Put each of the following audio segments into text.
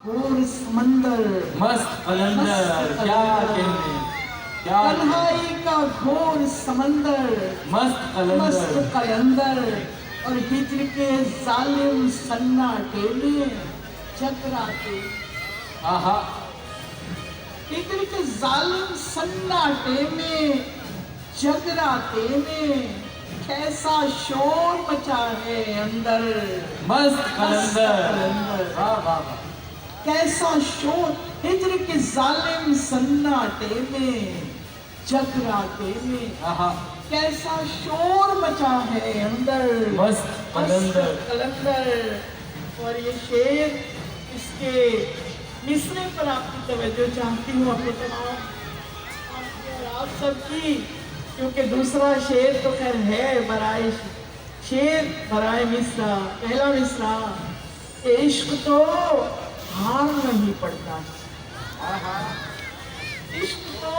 घोर समंदर, मस्त कलंदर, क्या कहने, क्या कन्हई का घोर समंदर, मस्त मस्त कलंदर। कलंदर। और हिजर के जालिम सन्नाटे में चकराते, आहा, हिजर के जालिम सन्नाटे में जगराते में कैसा शोर मचा है अंदर। मस्त कलंदर, कलंदर। वाह वाह वाह। कैसा शोर हिजर के जालिम सन्नाटे में जगराते में आहा, कैसा शोर मचा है अंदर। मस्त कलंदर। कलंदर। और ये शेर, इसके मिसरे पर आपकी तवज्जो चाहती हूँ अपने तमाम आपकी और आप सबकी, क्योंकि दूसरा शेर तो खैर है बराए शेर बराए मिसरा। पहला मिसरा, इश्क तो हार नहीं पड़ता, इश्क तो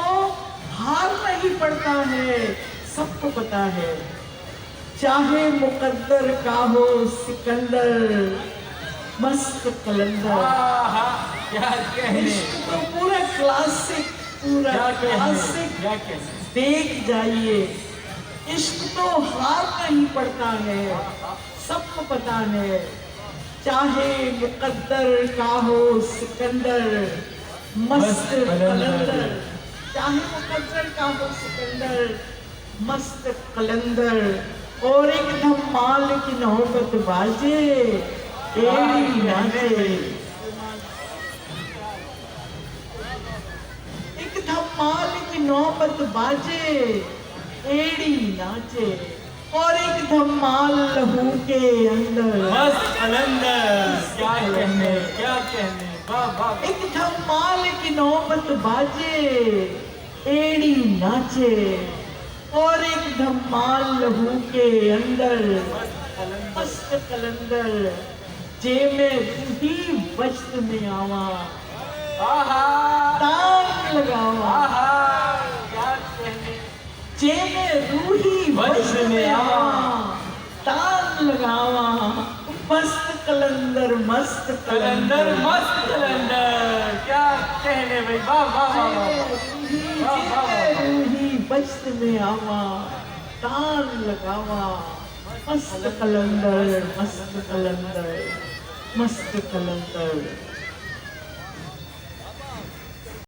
हार नहीं पड़ता है, सबको पता है। चाहे मुकद्दर का हो सिकंदर, मस्त कलंदर। आहा, क्या कहने, इश्क तो पूरा क्लासिक, पूरा क्या कहने, क्लासिक। क्या कहने। देख जाइए, इश्क तो हार नहीं पड़ता है, सबको पता है। चाहे मुकद्दर का हो सिकंदर, मस्त कलंदर। चाहे मुकद्दर का हो सिकंदर, मस्त कलंदर। और एक धमाल की नौबत बाजे, एड़ी नाचे। एक धमाल की नौबत बाजे, एड़ी नाचे। और एक धमाल लहू के अंदर, मस्त कलंदर, क्या कहने, क्या कहने, वाह वाह। एक धमाल की नौबत बाजे, एड़ी नाचे। और एक धमाल लहू के अंदर, मस्त कलंदर। जे में रूही बश्त में आवा, आहा, तांग लगावा। आहा, क्या कहने, जे में रूही बश्त में आवा, तांग लगावा। मस्त कलंदर, मस्त कलंदर, मस्त कलंदर, क्या कहने भाई, वाह वाह वाह वाह। रूही बश्त में आवा, तान लगावा। मस्त कलंदर, मस्त कलंदर, मस्त कलंदर।